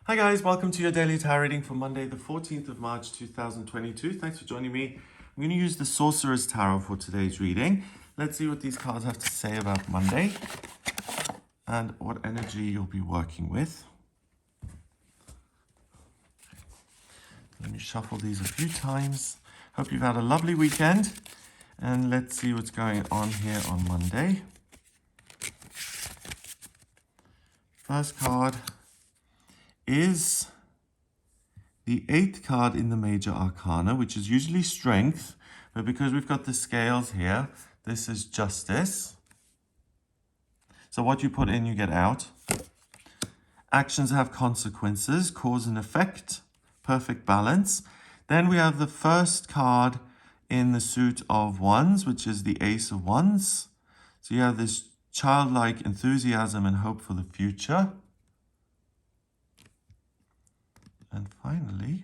Hi guys, welcome to your daily tarot reading for Monday the 14th of March 2022. Thanks for joining me. I'm going to use the Sorcerer's Tarot for today's reading. Let's see what these cards have to say about Monday and what energy you'll be working with. Let me shuffle these a few times. Hope you've had a lovely weekend, and let's see what's going on here on Monday. First card is the 8th card in the Major Arcana, which is usually Strength, but because we've got the scales here, this is Justice. So what you put in, you get out. Actions have consequences, cause and effect, perfect balance. Then we have the first card in the suit of Wands, which is the Ace of Wands. So you have this childlike enthusiasm and hope for the future. And finally,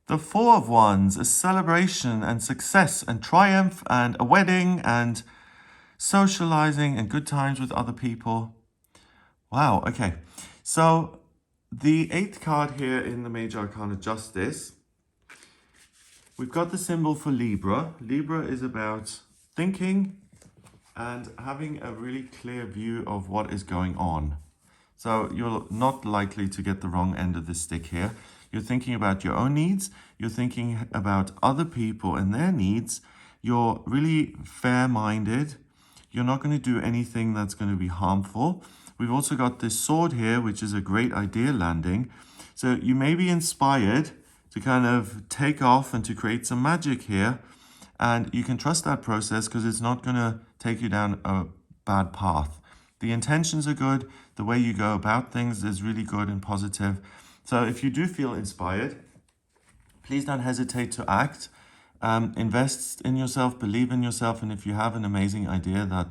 the Four of Wands, a celebration and success and triumph and a wedding and socializing and good times with other people. Wow, okay. So the 8th card here in the Major Arcana, Justice, we've got the symbol for Libra. Libra is about thinking and having a really clear view of what is going on. So you're not likely to get the wrong end of the stick here. You're thinking about your own needs. You're thinking about other people and their needs. You're really fair-minded. You're not going to do anything that's going to be harmful. We've also got this sword here, which is a great idea landing. So you may be inspired to kind of take off and to create some magic here. And you can trust that process because it's not going to take you down a bad path. The intentions are good. The way you go about things is really good and positive. So if you do feel inspired, please don't hesitate to act. Invest in yourself, believe in yourself. And if you have an amazing idea that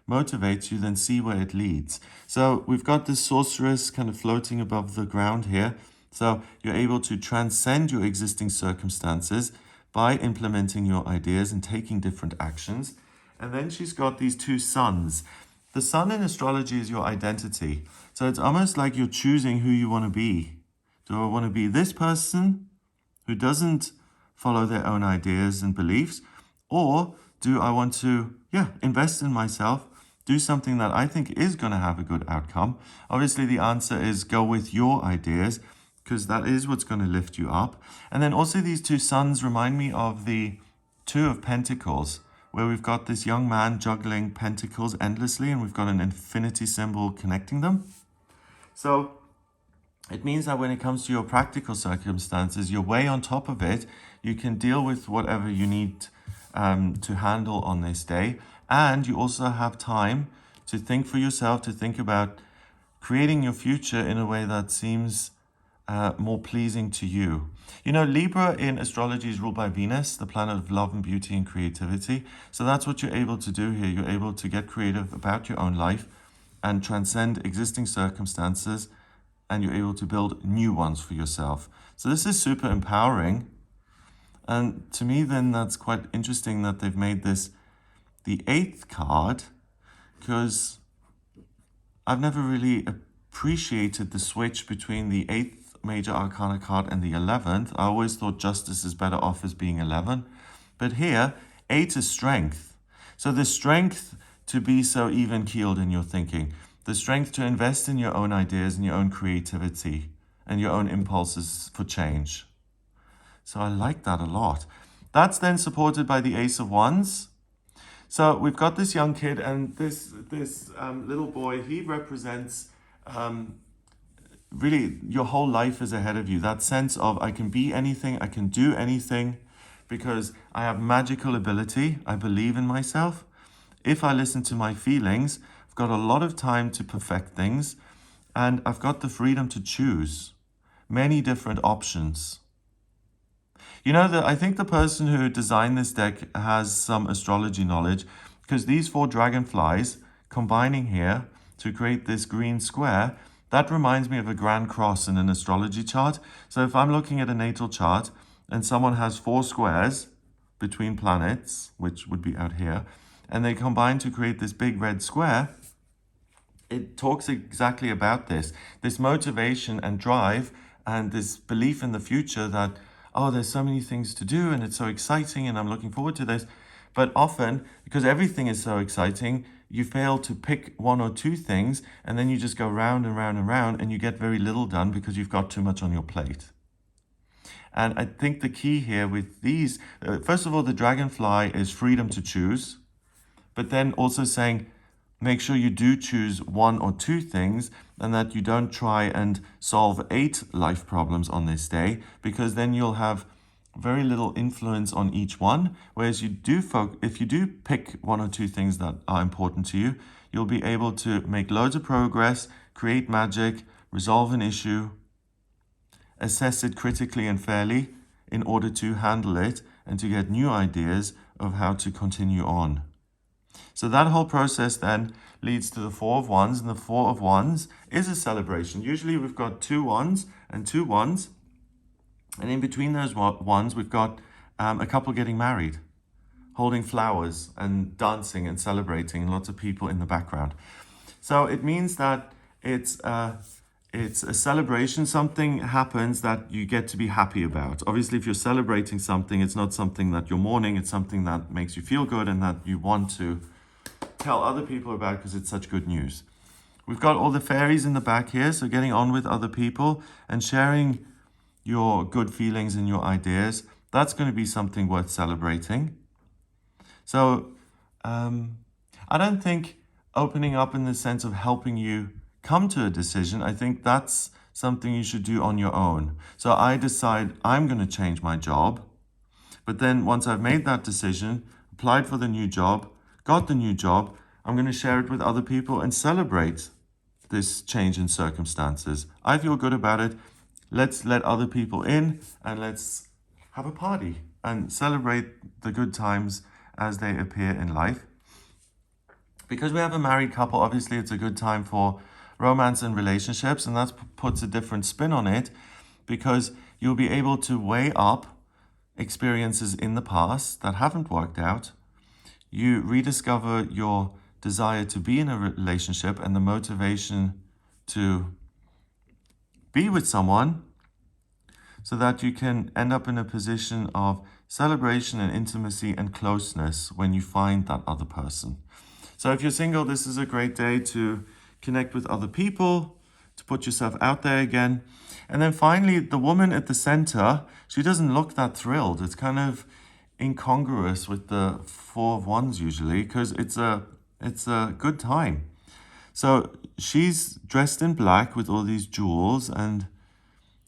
motivates you, then see where it leads. So we've got this sorceress kind of floating above the ground here. So you're able to transcend your existing circumstances by implementing your ideas and taking different actions. And then she's got these two suns. The sun in astrology is your identity. So it's almost like you're choosing who you want to be. Do I want to be this person who doesn't follow their own ideas and beliefs? Or do I want to, invest in myself, do something that I think is going to have a good outcome? Obviously, the answer is go with your ideas, because that is what's going to lift you up. And then also these two suns remind me of the Two of Pentacles, where we've got this young man juggling pentacles endlessly, and we've got an infinity symbol connecting them. So it means that when it comes to your practical circumstances, you're way on top of it. You can deal with whatever you need to handle on this day. And you also have time to think for yourself, to think about creating your future in a way that seems more pleasing to you. You know, Libra in astrology is ruled by Venus, the planet of love and beauty and creativity. So that's what you're able to do here. You're able to get creative about your own life and transcend existing circumstances, and you're able to build new ones for yourself. So this is super empowering. And to me, then, that's quite interesting that they've made this the 8th card, because I've never really appreciated the switch between the 8th Major Arcana card and the 11th. I always thought Justice is better off as being 11. But here, 8 is Strength. So the strength to be so even-keeled in your thinking, the strength to invest in your own ideas and your own creativity and your own impulses for change. So I like that a lot. That's then supported by the Ace of Wands. So we've got this young kid, and this little boy, he represents really your whole life is ahead of you. That sense of I can be anything, I can do anything because I have magical ability. I believe in myself. If I listen to my feelings, I've got a lot of time to perfect things, and I've got the freedom to choose many different options. You know, I think the person who designed this deck has some astrology knowledge, because these 4 dragonflies combining here to create this green square, that reminds me of a grand cross in an astrology chart. So if I'm looking at a natal chart and someone has 4 squares between planets, which would be out here, and they combine to create this big red square, it talks exactly about this motivation and drive and this belief in the future that, oh, there's so many things to do and it's so exciting and I'm looking forward to this. But often, because everything is so exciting, you fail to pick one or two things and then you just go round and round and round and you get very little done because you've got too much on your plate. And I think the key here with these, first of all, the dragonfly is freedom to choose, but then also saying, make sure you do choose one or two things and that you don't try and solve 8 life problems on this day, because then you'll have very little influence on each one. Whereas if you do pick one or two things that are important to you, you'll be able to make loads of progress, create magic, resolve an issue, assess it critically and fairly in order to handle it and to get new ideas of how to continue on. So that whole process then leads to the Four of Wands, and the Four of Wands is a celebration. Usually we've got 2 wands and 2 wands, and in between those wands we've got a couple getting married, holding flowers and dancing and celebrating, and lots of people in the background. So it means that it's a celebration. Something happens that you get to be happy about. Obviously, if you're celebrating something, it's not something that you're mourning. It's something that makes you feel good and that you want to tell other people about because it's such good news. We've got all the fairies in the back here, so getting on with other people and sharing your good feelings and your ideas. That's going to be something worth celebrating. So I don't think opening up in the sense of helping you come to a decision, I think that's something you should do on your own. So I decide I'm going to change my job, but then once I've made that decision, applied for the new job, got the new job, I'm going to share it with other people and celebrate this change in circumstances. I feel good about it. Let's let other people in and let's have a party and celebrate the good times as they appear in life. Because we have a married couple, obviously it's a good time for romance and relationships, and that puts a different spin on it, because you'll be able to weigh up experiences in the past that haven't worked out. You rediscover your desire to be in a relationship and the motivation to be with someone, so that you can end up in a position of celebration and intimacy and closeness when you find that other person. So if you're single, this is a great day to connect with other people, to put yourself out there again. And then finally, the woman at the center, she doesn't look that thrilled. It's kind of incongruous with the Four of Wands usually, because it's a good time. So she's dressed in black with all these jewels, and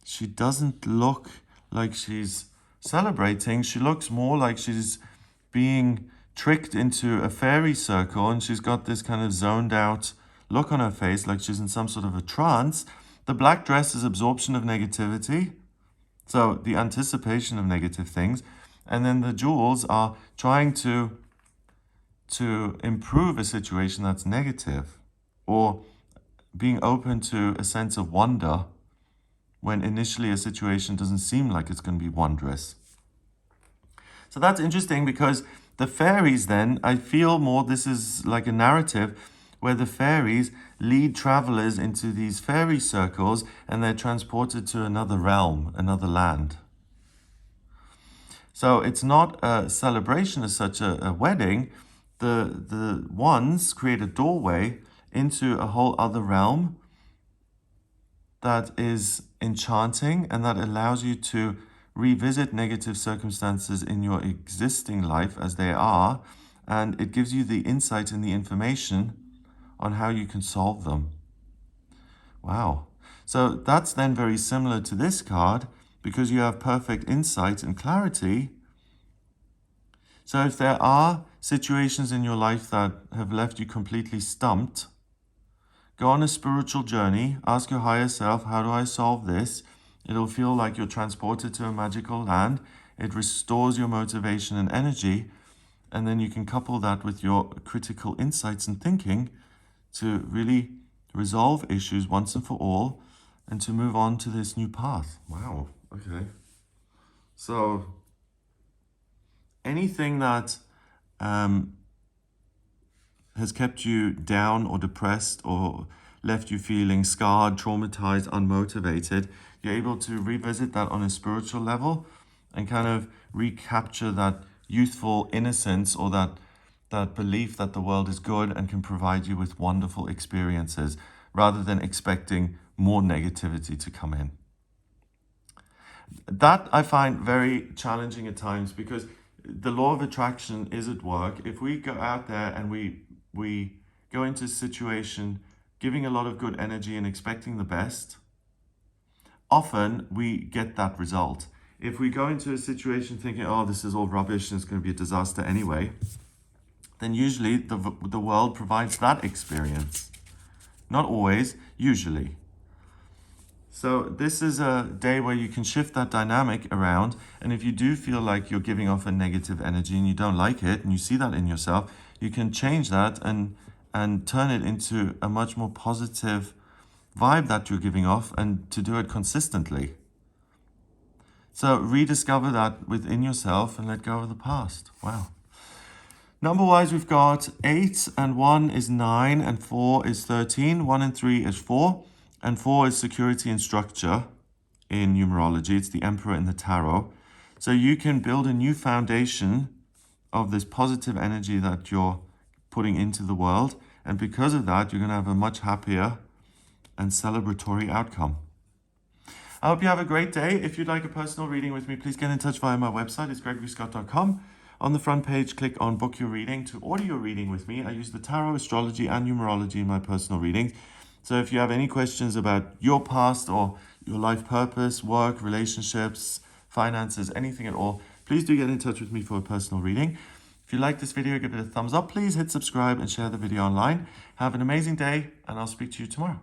she doesn't look like she's celebrating. She looks more like she's being tricked into a fairy circle, and she's got this kind of zoned out look on her face, like she's in some sort of a trance. The black dress is absorption of negativity, so the anticipation of negative things. And then the jewels are trying to improve a situation that's negative, or being open to a sense of wonder when initially a situation doesn't seem like it's going to be wondrous. So that's interesting, because the fairies then, I feel more this is like a narrative where the fairies lead travelers into these fairy circles and they're transported to another realm, another land. So it's not a celebration as such, a wedding. The wands create a doorway into a whole other realm that is enchanting and that allows you to revisit negative circumstances in your existing life as they are, and it gives you the insight and the information on how you can solve them. Wow. So that's then very similar to this card, because you have perfect insight and clarity. So if there are situations in your life that have left you completely stumped, go on a spiritual journey, ask your higher self, how do I solve this? It'll feel like you're transported to a magical land. It restores your motivation and energy, and then you can couple that with your critical insights and thinking to really resolve issues once and for all and to move on to this new path. Wow, okay. So anything that has kept you down or depressed or left you feeling scarred, traumatized, unmotivated, you're able to revisit that on a spiritual level and kind of recapture that youthful innocence or that belief that the world is good and can provide you with wonderful experiences rather than expecting more negativity to come in. That I find very challenging at times because the law of attraction is at work. If we go out there and we go into a situation giving a lot of good energy and expecting the best, often we get that result. If we go into a situation thinking, oh, this is all rubbish and it's going to be a disaster anyway, then usually the world provides that experience. Not always, usually. So this is a day where you can shift that dynamic around. And if you do feel like you're giving off a negative energy and you don't like it, and you see that in yourself, you can change that and turn it into a much more positive vibe that you're giving off, and to do it consistently. So rediscover that within yourself and let go of the past. Wow. Number-wise, we've got 8 and 1 is 9 and 4 is 13. 1 and 3 is 4. And 4 is security and structure in numerology. It's the Emperor in the Tarot. So you can build a new foundation of this positive energy that you're putting into the world. And because of that, you're going to have a much happier and celebratory outcome. I hope you have a great day. If you'd like a personal reading with me, please get in touch via my website. It's gregoryscott.com. On the front page, click on Book Your Reading to order your reading with me. I use the tarot, astrology, and numerology in my personal readings. So if you have any questions about your past or your life purpose, work, relationships, finances, anything at all, please do get in touch with me for a personal reading. If you like this video, give it a thumbs up. Please hit subscribe and share the video online. Have an amazing day, and I'll speak to you tomorrow.